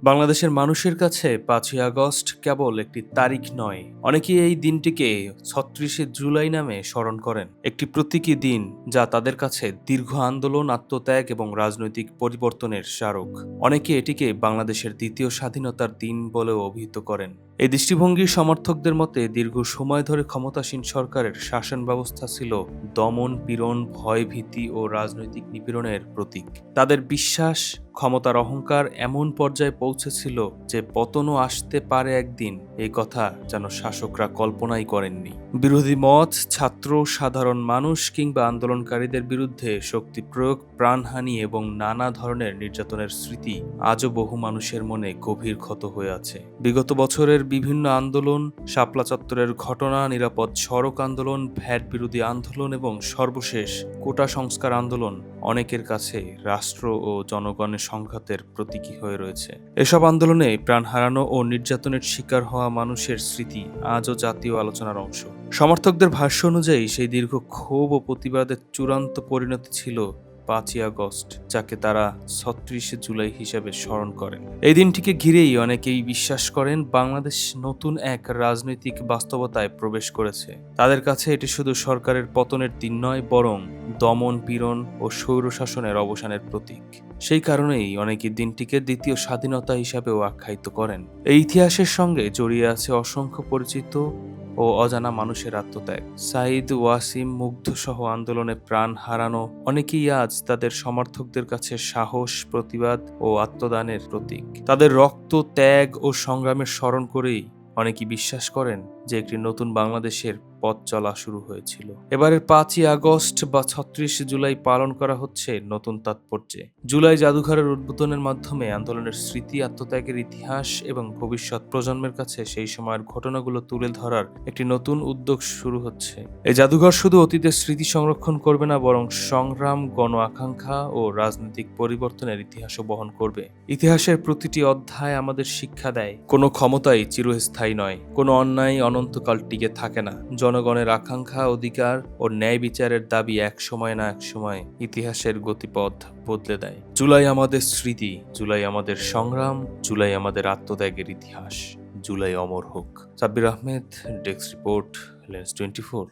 বাংলাদেশের মানুষের কাছে ৫ই আগস্ট কেবল একটি তারিখ নয়, অনেকেই এই দিনটিকে ৩৬শে জুলাই নামে স্মরণ করেন। একটি প্রতীকী দিন যা তাদের কাছে দীর্ঘ আন্দোলন, আত্মত্যাগ এবং রাজনৈতিক পরিবর্তনের স্মারক। অনেকে এটিকে বাংলাদেশের দ্বিতীয় স্বাধীনতার দিন বলেও অভিহিত করেন। এই দৃষ্টিভঙ্গির সমর্থকদের মতে দীর্ঘ সময় ধরে ক্ষমতাসীন সরকারের শাসন ব্যবস্থা ছিল দমন, পীড়ন, ভয়ভীতি ও রাজনৈতিক নিপীড়নের প্রতীক। তাদের বিশ্বাস, ক্ষমতার অহংকার এমন পর্যায়ে পৌঁছেছিল যে পতনও আসতে পারে একদিন, এই কথা যেন শাসকরা কল্পনাই করেননি। বিরোধী মত, ছাত্র, সাধারণ মানুষ কিংবা আন্দোলনকারীদের বিরুদ্ধে শক্তি প্রয়োগ, প্রাণহানি এবং নানা ধরনের নির্যাতনের স্মৃতি আজও বহু মানুষের মনে গভীর ক্ষত হয়ে আছে। বিগত বছরের বিভিন্ন আন্দোলন, শাপলা চত্বরের ঘটনা, নিরাপদ সড়ক আন্দোলন, ভ্যাট বিরোধী আন্দোলন এবং সর্বশেষ কোটা সংস্কার আন্দোলন অনেকের কাছে রাষ্ট্র ও জনগণের সংঘাতের প্রতীকী হয়ে রয়েছে। এসব আন্দোলনে প্রাণ হারানো ও নির্যাতনের শিকার হওয়া মানুষের স্মৃতি আজও জাতীয় আলোচনার অংশ। সমর্থকদের ভাষ্য অনুযায়ী সেই দীর্ঘ ক্ষোভ ও প্রতিবাদের চূড়ান্ত পরিণতি ছিল ৫ই আগস্ট, যাকে তারা ৩৬শে জুলাই হিসেবে স্মরণ করেন। এই দিনটিকে ঘিরেই অনেকেই বিশ্বাস করেন বাংলাদেশ নতুন এক রাজনৈতিক বাস্তবতায় প্রবেশ করেছে। তাদের কাছে এটি শুধু সরকারের পতনের দিন নয়, বরং দমন, পীড়ন ও স্বৈরশাসনের অবসানের প্রতীক। সেই কারণেই অনেকে দিনটিকে দ্বিতীয় স্বাধীনতা হিসাবেও আখ্যায়িত করেন। এই ইতিহাসের সঙ্গে জড়িয়ে আছে অসংখ্য পরিচিত ও অজানা মানুষের আত্মত্যাগ। সাঈদ, ওয়াসিম, মুগ্ধ সহ আন্দোলনে প্রাণ হারানো অনেকেই আজ তাদের সমর্থকদের কাছে সাহস, প্রতিবাদ ও আত্মদানের প্রতীক। তাদের রক্ত, ত্যাগ ও সংগ্রামের স্মরণ করেই অনেকেই বিশ্বাস করেন যে একটি নতুন বাংলাদেশের পথ চলা শুরু হয়েছিল। এবারের ৫ই আগস্ট বা ৩৬শে জুলাই পালন করা হচ্ছে নতুন তাৎপর্যে। জুলাই জাদুঘরের উদ্বোধনের মাধ্যমে আন্দোলনের স্মৃতি, আত্মত্যাগের ইতিহাস এবং ভবিষ্যৎ প্রজন্মের কাছে সেই সময়ের ঘটনাগুলো তুলে ধরার একটি নতুন উদ্যোগ শুরু হচ্ছে। এই জাদুঘর শুধু অতীতের স্মৃতি সংরক্ষণ করবে না, বরং সংগ্রাম, গণ আকাঙ্ক্ষা ও রাজনৈতিক পরিবর্তনের ইতিহাসও বহন করবে। ইতিহাসের প্রতিটি অধ্যায় আমাদের শিক্ষা দেয়, কোনো ক্ষমতাই চিরস্থায়ী নয়, কোনো অন্যায় অনন্তকাল টিকে থাকে না। জনগণের আকাঙ্ক্ষা, অধিকার ও ন্যায় বিচারের দাবি এক সময় না এক সময় ইতিহাসের গতিপথ বদলে দেয়। জুলাই আমাদের স্মৃতি, জুলাই আমাদের সংগ্রাম, জুলাই আমাদের আত্মত্যাগের ইতিহাস। জুলাই অমর হোক। Sabbir Ahmed, desk report, lens 24।